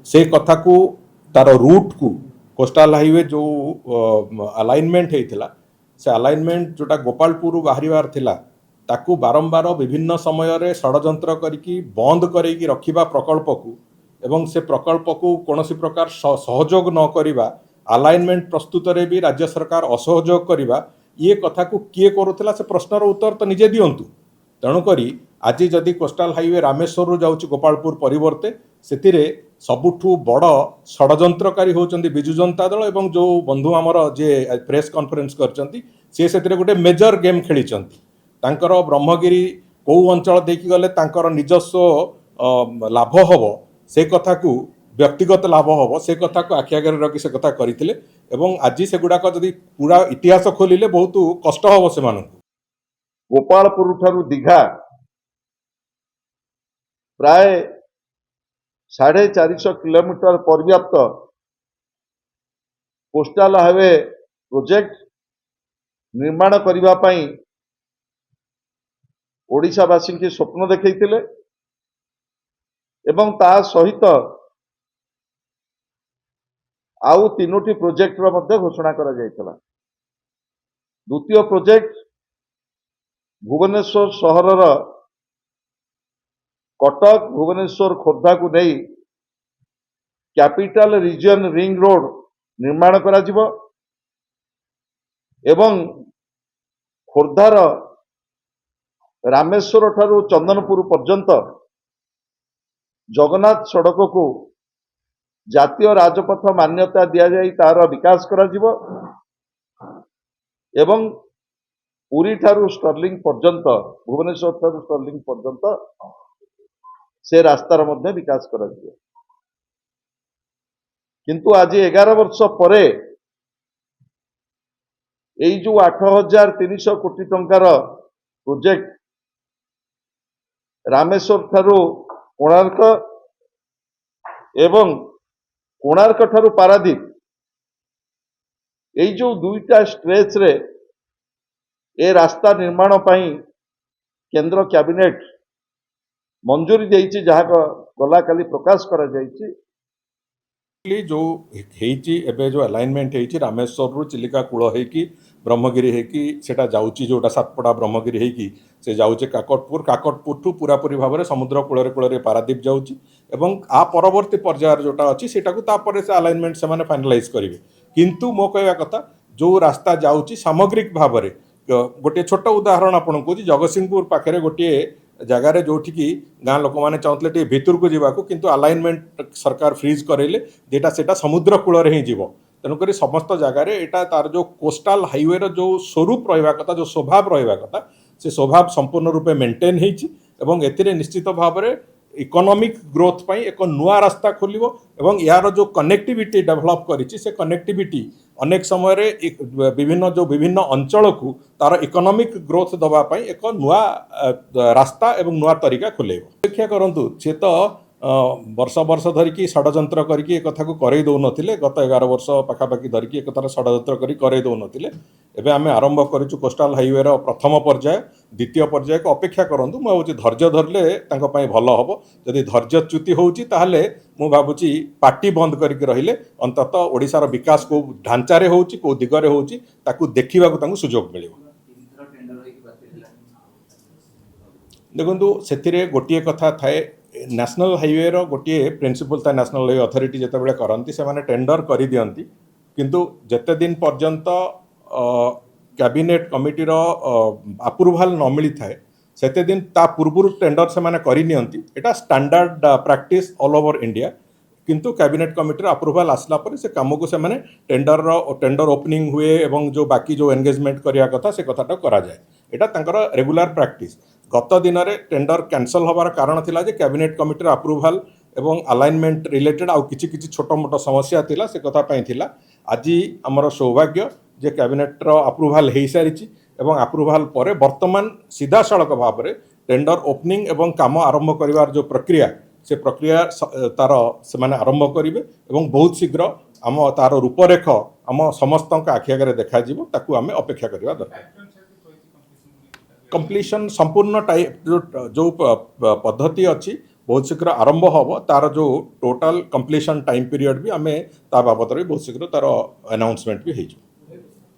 से कथा को तार रूट को कोस्टाल हाईवे जो अलाइनमेंट होता से अलाइनमेंट जोटा गोपालपुर बाहर थिला ताकू बारंबार विभिन्न समय रे षड्यंत्र करिकी बंद करैकी रखिबा प्रकल्प को एवं से प्रकल्प को कौन प्रकार सहयोग न करिबा अलाइनमेंट प्रस्तुत रे भी राज्य सरकार असहयोग करिबा ये कथा को किए करुला से प्रश्नर उत्तर तो निजे दियंतु। तेणुकरी आज जदि कोस्टाल हाईवे रामेश्वर जाऊँच गोपालपुर परिवर्ते से सबुठू बड़ षड्यंत्रकारी होती विजु जनता दल एवं जो बंधु आमर जे प्रेस कॉन्फ्रेंस करते गोटे मेजर गेम खेली ब्रह्मगिरी कौ अंचल देखी गले निजस्व लाभ हम से कथा को व्यक्तिगत लाभ हम से कथा को आखि आगे रखी से कथा करते आज से गुड़ाक जदि पूरा इतिहास खोलिले बहुत कष्ट हम से गोपालपुर ठारू दीघा प्राय 450 किलोमीटर पर्याप्त कोस्टाल हाईवे प्रोजेक्ट निर्माण करिबा पई ओडिशावासी के स्वप्न देखैतिले एवं ता सहित आउ 3टी प्रोजेक्ट रो मध्ये घोषणा करा जायतला। द्वितीय प्रोजेक्ट भुवनेश्वर सहरर कटक भुवनेश्वर खोर्धा को नहीं कैपिटल रीजन रिंग रोड निर्माण करा जिवो एवं खोर्धार रामेश्वर ठारू चंदनपुर पर्यंत जगन्नाथ सड़क को जातीय राजपथ मान्यता दिया जाई तार विकास करा जिवो एवं पुरी ठारू स्टर्लिंग पर्यंत भुवनेश्वर ठारू स्टर्लिंग पर्यंत से रास्तार मध्य विकास करा जिवो। किंतु आज 11 वर्ष परे एई जो 8300 कोटी टंकार प्रोजेक्ट रामेश्वर ठारू कोणार्क एवं कोणार्क ठारू पारादीप एई जो दुईटा स्ट्रेच रे ए रास्ता निर्माण पई केंद्र कैबिनेट मंजूरी देइछि जहाँ गला काली प्रकाश करा जाइछि। जो एबे जो अलाइनमेंट है रामेश्वर रु चिलिका कूल होगी ब्रह्मगिरी होगी सेटा जाऊँगी जोटा सातपड़ा ब्रह्मगिरी होगी से जाऊँचे काकटपुर काकटपुर ठू पूरापूरी भाव में समुद्र कूल कूल पारादीप जाऊँगी एवं आ परवर्ती पर्यायर जोटा अच्छी से अलाइनमेंट से फाइनालाइज करेंगे। किंतु मो कहवा कथा जो रास्ता जाऊँगी सामग्रिक भाव में गोटे छोट उदाहरण आपन कहूँ जगतसिंहपुर पाखे गोटे जगार जोटि की गाँ लोक मैंने चाहते टे भितर को जावाक किंतु अलाइनमेंट सरकार फ्रीज करेले जेटा सेटा समुद्र कूल ही जीव तेणुक समस्त जगार यहाँ तार जो कोस्टाल हाईवे जो स्वरूप रहा कथा जो स्वभाव रहा कथा से स्वभाव संपूर्ण रूपे मेंटेन होती एथिरे निश्चित भाव में इकोनॉमिक ग्रोथ पाई एक नुआ रास्ता खोलिबो एवं यार जो कनेक्टिविटी डेवलप करिछि से कनेक्टिविटी अनेक समय रे विभिन्न अंचल को तार इकोनॉमिक ग्रोथ दबा पाई एक नुआ रास्ता एवं नुआ तरीका खोलेबो। अपेक्षा करंतु से तो वर्ष वर्ष धरिकी षड्यंत्र करके एक कथा को करई दौ नथिले गत 11 वर्ष पाखापाखि धरिकी एक कथार षड्यंत्र करी करई दौ नथिले एबे आमे आरंभ करिछु कोस्टाल हाईवे रो प्रथम पर्याय द्वितीय पर्याय को अपेक्षा करंतु मु भाबुची धैर्य धरले तांको पई भलो हबो जदि धैर्यच्युति होउची ताहले मु भाबुची पार्टी बंद करके रहिले अंततः ओडिसा रो विकास को ढांचारे होउची को दिगरे होउची ताकू देखिबाकू तांको सुजोग मिलिबो। देखंतु सेथिरे गोटिए कथा थाए नेशनल हाईवे रो गोटे प्रिंसिपल था नेशनल हाईवे अथॉरिटी जितेबाला करती से माने टेंडर कर दियंती किंतु जेते दिन पर्यंत कैबिनेट कमिटी रो अप्रूवल न मिली थाए सेते दिन ता पूर्व टेंडर से माने करि नियंती एटा standard practice all over India किंतु कैबिनेट कमिटी अप्रूवल आसला पर से काम को से माने टेंडर ओपनिंग हुए एवं जो बाकी जो एंगेजमेंट करिया कथा से कथाटा करा जाए एटा तांकर रेगुलर प्रैक्टिस। गत दिन में टेंडर कैंसल होबार कारण थिला जे कैबिनेट कमिटी अप्रूवल एवं अलाइनमेंट रिलेटेड आउ किछि छोट मोट समस्या थिला से कथा पई थिला। आज आमर सौभाग्य जे कैबिनेट रो अप्रूवल हो सारी एवं अप्रूवल पर वर्तमान सीधा सड़क भाव में टेंडर ओपनिंग एवं काम आरंभ करिवार जो प्रक्रिया से प्रक्रिया तार से माने आरंभ करिवे एवं बहुत शीघ्र आम तार रूपरेख आम समस्त आखि आगे देखा जीवो ताकू आमे अपेक्षा करिवा दरकार। कंप्लीशन संपूर्ण टाइप जो पद्धति अच्छी बहुत शीघ्र आरंभ हम तार जो टोटाल कंप्लीशन टाइम पीरियड भी आम ता बाबद बहुत शीघ्र तार अनाउंसमेंट भी हो।